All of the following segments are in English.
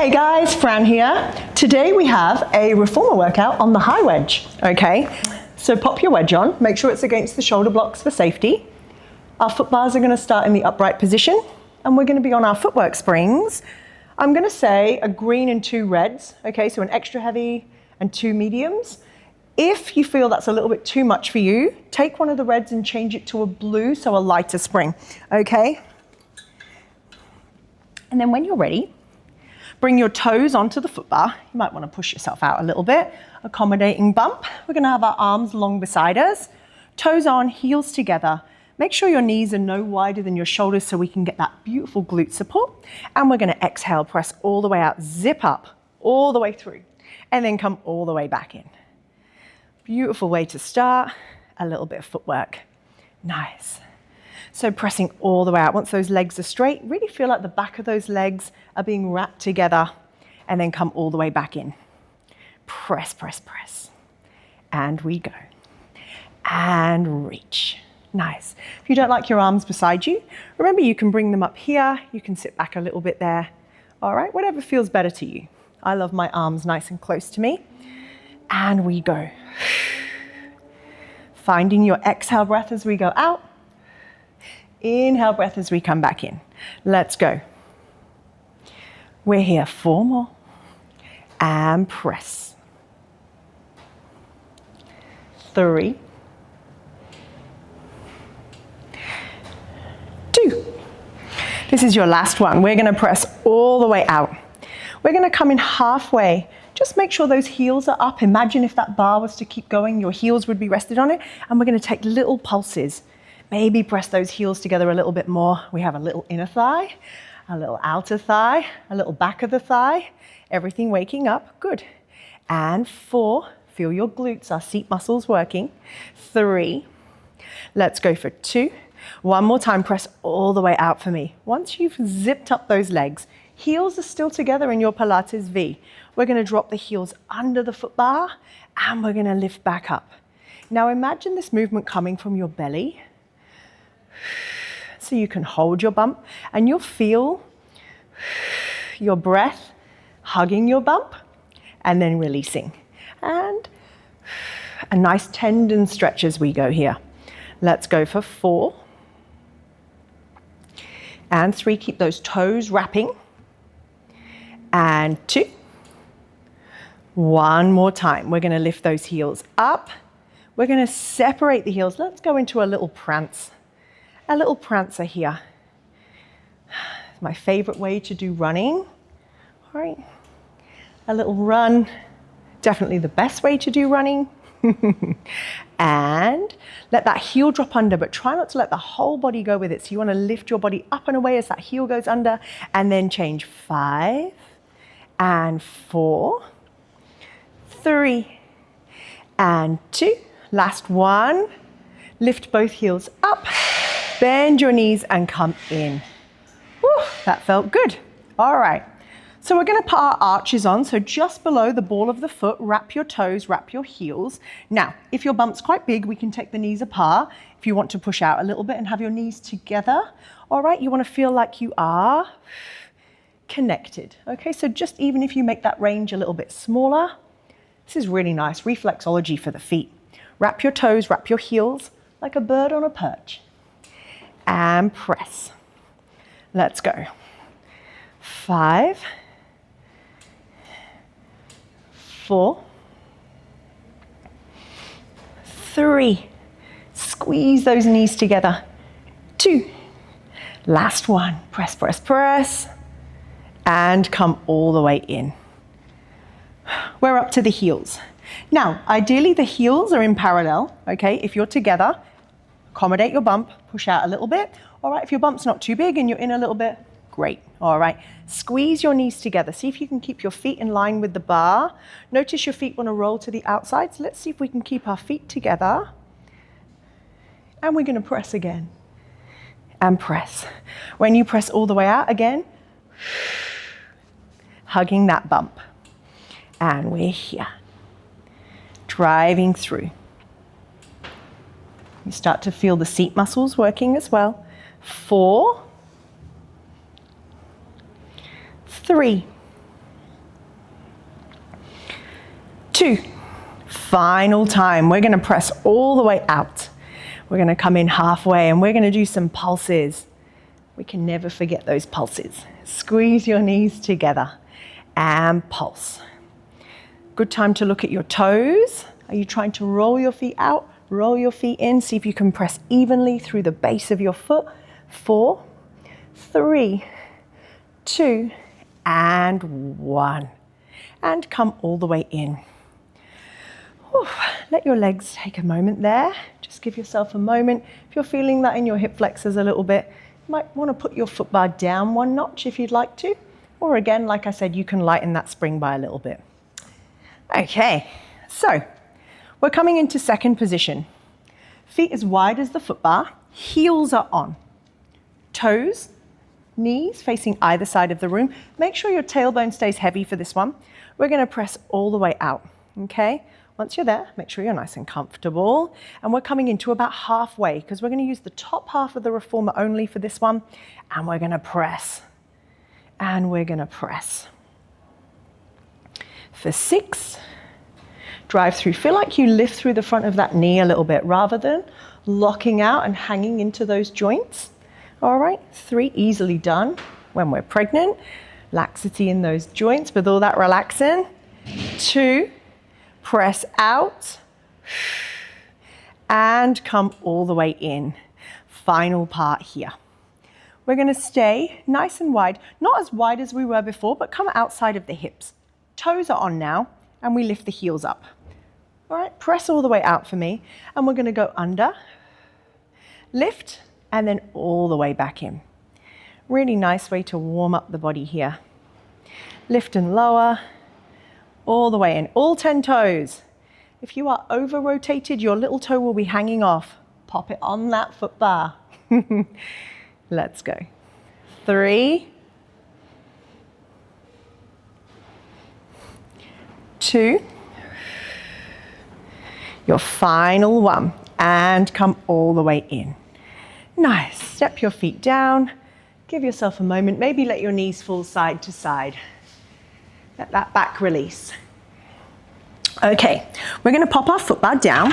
Hey guys, Fran here. Today we have a reformer workout on the high wedge, okay? So pop your wedge on, make sure it's against the shoulder blocks for safety. Our foot bars are gonna start in the upright position and we're gonna be on our footwork springs. I'm gonna say a green and 2 reds, okay? So an extra heavy and 2 mediums. If you feel that's a little bit too much for you, take one of the reds and change it to a blue, so a lighter spring, okay? And then when you're ready, bring your toes onto the foot bar. You might want to push yourself out a little bit. Accommodating bump. We're going to have our arms long beside us. Toes on, heels together. Make sure your knees are no wider than your shoulders so we can get that beautiful glute support. And we're going to exhale, press all the way out, zip up all the way through, and then come all the way back in. Beautiful way to start. A little bit of footwork. Nice. So pressing all the way out. Once those legs are straight, really feel like the back of those legs are being wrapped together and then come all the way back in. Press, press, press. And we go. And reach. Nice. If you don't like your arms beside you, remember you can bring them up here. You can sit back a little bit there. All right, whatever feels better to you. I love my arms nice and close to me. And we go. Finding your exhale breath as we go out. Inhale breath as we come back in. Let's go. We're here, 4 more. And press. 3. 2. This is your last one. We're gonna press all the way out. We're gonna come in halfway. Just make sure those heels are up. Imagine if that bar was to keep going, your heels would be rested on it. And we're gonna take little pulses. Maybe press those heels together a little bit more. We have a little inner thigh, a little outer thigh, a little back of the thigh, everything waking up, good. And 4, feel your glutes, our seat muscles working. 3, let's go for 2. One more time, press all the way out for me. Once you've zipped up those legs, heels are still together in your Pilates V. We're gonna drop the heels under the foot bar and we're gonna lift back up. Now imagine this movement coming from your belly. So you can hold your bump and you'll feel your breath hugging your bump and then releasing. And a nice tendon stretch as we go here. Let's go for 4. And 3, keep those toes wrapping. And 2. One more time. We're going to lift those heels up. We're going to separate the heels. Let's go into a little prance. A little prancer here. It's my favorite way to do running. All right. A little run. Definitely the best way to do running. And let that heel drop under, but try not to let the whole body go with it. So you want to lift your body up and away as that heel goes under, and then change 5 and 4, 3 and 2. Last one. Lift both heels up. Bend your knees and come in. Whew, that felt good. All right. So we're going to put our arches on. So just below the ball of the foot, wrap your toes, wrap your heels. Now, if your bump's quite big, we can take the knees apart. If you want to push out a little bit and have your knees together. All right, you want to feel like you are connected. Okay, so just even if you make that range a little bit smaller, this is really nice. Reflexology for the feet. Wrap your toes, wrap your heels like a bird on a perch. And press. Let's go. 5, 4, 3. Squeeze those knees together. 2. Last one. Press, press, press. And come all the way in. We're up to the heels. Now, ideally the heels are in parallel, okay? If you're together, accommodate your bump, push out a little bit. All right, if your bump's not too big and you're in a little bit, great. All right, squeeze your knees together. See if you can keep your feet in line with the bar. Notice your feet want to roll to the outside. So let's see if we can keep our feet together. And we're going to press again. And press. When you press all the way out again, hugging that bump. And we're here. Driving through. You start to feel the seat muscles working as well. 4, 3, 2. Final time. We're going to press all the way out. We're going to come in halfway and we're going to do some pulses. We can never forget those pulses. Squeeze your knees together and pulse. Good time to look at your toes. Are you trying to roll your feet out? Roll your feet in. See if you can press evenly through the base of your foot. 4, 3, 2, and 1. And come all the way in. Whew. Let your legs take a moment there. Just give yourself a moment. If you're feeling that in your hip flexors a little bit, you might want to put your foot bar down 1 notch if you'd like to. Or again, like I said, you can lighten that spring by a little bit. Okay, so we're coming into second position. Feet as wide as the foot bar, heels are on. Toes, knees facing either side of the room. Make sure your tailbone stays heavy for this one. We're going to press all the way out, okay? Once you're there, make sure you're nice and comfortable. And we're coming into about halfway because we're going to use the top half of the reformer only for this one. And we're going to press. And we're going to press. For 6, drive through. Feel like you lift through the front of that knee a little bit rather than locking out and hanging into those joints. All right, 3, easily done. When we're pregnant, laxity in those joints with all that relaxing. 2, press out and come all the way in. Final part here. We're going to stay nice and wide, not as wide as we were before, but come outside of the hips. Toes are on now, and we lift the heels up. All right, press all the way out for me, and we're going to go under, lift, and then all the way back in. Really nice way to warm up the body here. Lift and lower, all the way in, all 10 toes. If you are over-rotated, your little toe will be hanging off. Pop it on that foot bar. Let's go. 3, 2, your final one, and come all the way in. Nice. Step your feet down. Give yourself a moment. Maybe let your knees fall side to side. Let that back release. Okay, we're going to pop our foot bar down.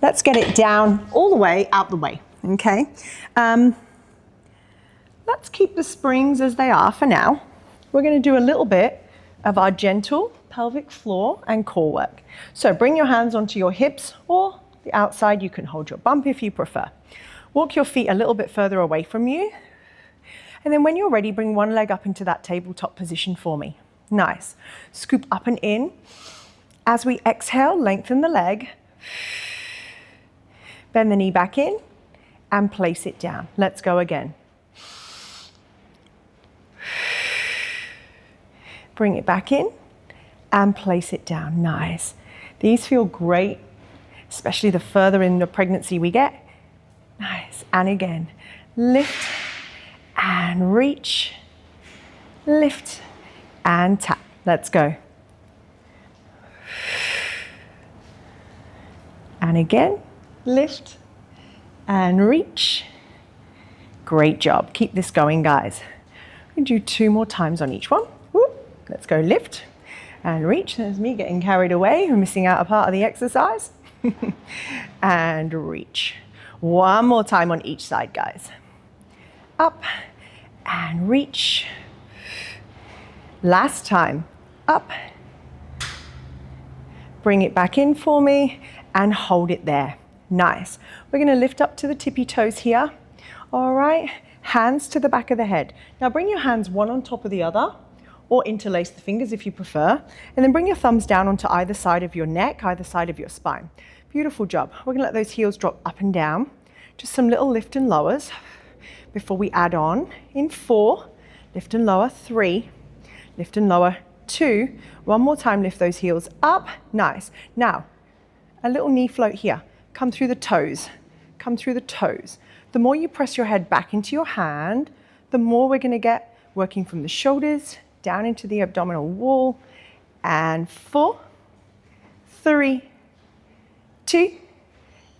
Let's get it down all the way, out the way. Okay. Let's keep the springs as they are for now. We're going to do a little bit of our gentle pelvic floor and core work. So bring your hands onto your hips or the outside. You can hold your bump if you prefer. Walk your feet a little bit further away from you. And then when you're ready, bring one leg up into that tabletop position for me. Nice. Scoop up and in. As we exhale, lengthen the leg. Bend the knee back in and place it down. Let's go again. Bring it back in and place it down. Nice. These feel great, especially the further in the pregnancy we get. Nice. And again, lift and reach, lift and tap. Let's go. And again, lift and reach. Great job. Keep this going, guys. We do 2 more times on each one. Whoop. Let's go lift and reach. There's me getting carried away. We're missing out a part of the exercise. And reach. 1 more time on each side, guys. Up and reach. Last time. Up. Bring it back in for me and hold it there. Nice. We're going to lift up to the tippy toes here. All right. Hands to the back of the head. Now bring your hands one on top of the other, or interlace the fingers if you prefer. And then bring your thumbs down onto either side of your neck, either side of your spine. Beautiful job. We're going to let those heels drop up and down. Just some little lift and lowers before we add on. In 4, lift and lower. 3, lift and lower. 2, one more time, lift those heels up. Nice. Now, a little knee float here. Come through the toes. Come through the toes. The more you press your head back into your hand, the more we're going to get working from the shoulders down into the abdominal wall. And 4, 3, 2,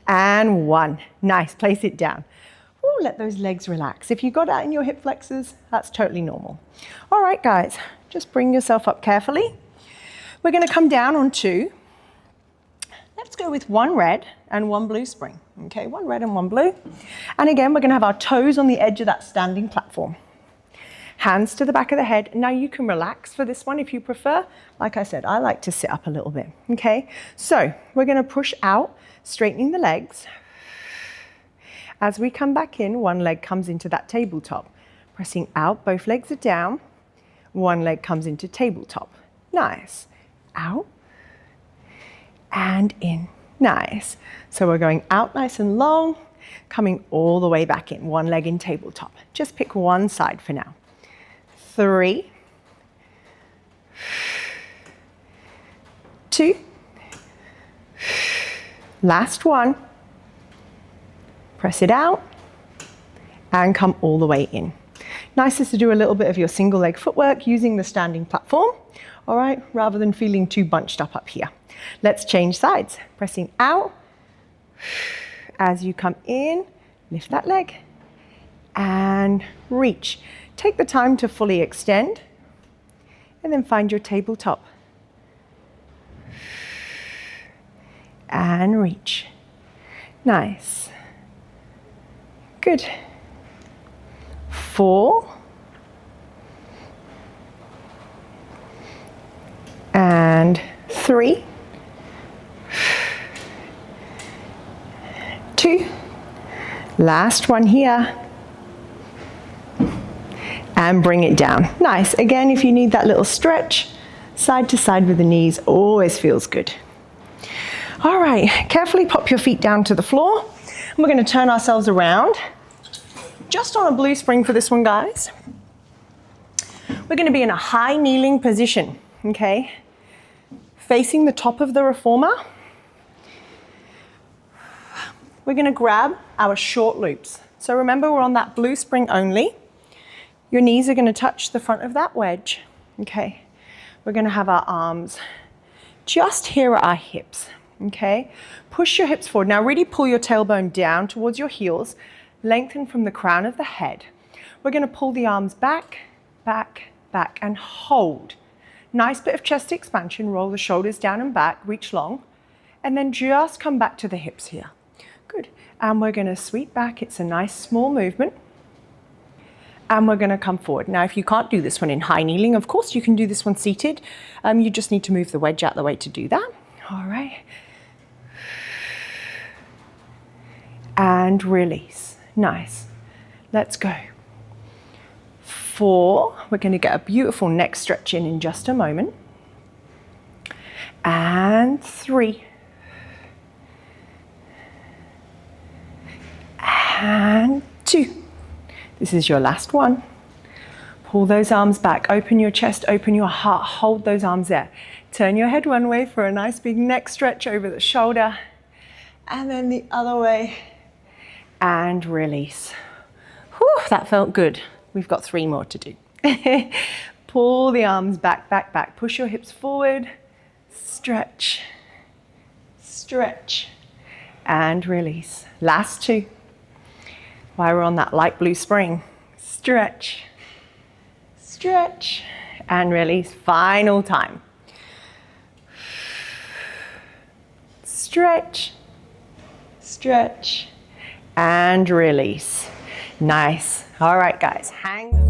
and 1. Nice. Place it down. Ooh, let those legs relax. If you got that in your hip flexors, that's totally normal. All right, guys, just bring yourself up carefully. We're going to come down on 2. Let's go with 1 red and 1 blue spring. Okay, 1 red and 1 blue. And again, we're going to have our toes on the edge of that standing platform. Hands to the back of the head. Now you can relax for this one if you prefer. Like I said, I like to sit up a little bit. Okay, so we're going to push out, straightening the legs. As we come back in, one leg comes into that tabletop. Pressing out, both legs are down. One leg comes into tabletop. Nice. Out and in. Nice. So we're going out nice and long, coming all the way back in. One leg in tabletop. Just pick one side for now. 3, 2, last one. Press it out and come all the way in. Nice is to do a little bit of your single leg footwork using the standing platform, all right, rather than feeling too bunched up here. Let's change sides. Pressing out. As you come in, lift that leg and reach. Take the time to fully extend and then find your tabletop. And reach. Nice. Good. 4. And 3. 2. Last one here. And bring it down. Nice. Again, if you need that little stretch, side to side with the knees always feels good. All right, carefully pop your feet down to the floor. And we're going to turn ourselves around. Just on a blue spring for this one, guys. We're going to be in a high kneeling position, okay? Facing the top of the reformer. We're going to grab our short loops. So remember, we're on that blue spring only. Your knees are going to touch the front of that wedge, okay? We're going to have our arms just here at our hips, okay? Push your hips forward. Now really pull your tailbone down towards your heels. Lengthen from the crown of the head. We're going to pull the arms back, back, back, and hold. Nice bit of chest expansion. Roll the shoulders down and back, reach long, and then just come back to the hips here. Good. And we're going to sweep back. It's a nice small movement. And we're going to come forward. Now, if you can't do this one in high kneeling, of course, you can do this one seated. You just need to move the wedge out the way to do that. All right. And release. Nice. Let's go. 4. We're going to get a beautiful neck stretch in just a moment. And 3. And 2. This is your last one. Pull those arms back. Open your chest, open your heart. Hold those arms there. Turn your head one way for a nice big neck stretch over the shoulder. And then the other way. And release. Whew, that felt good. We've got 3 more to do. Pull the arms back, back, back. Push your hips forward. Stretch. Stretch. And release. Last 2. While we're on that light blue spring. Stretch. Stretch. And release. Final time. Stretch. Stretch. And release. Nice. All right, guys, hang.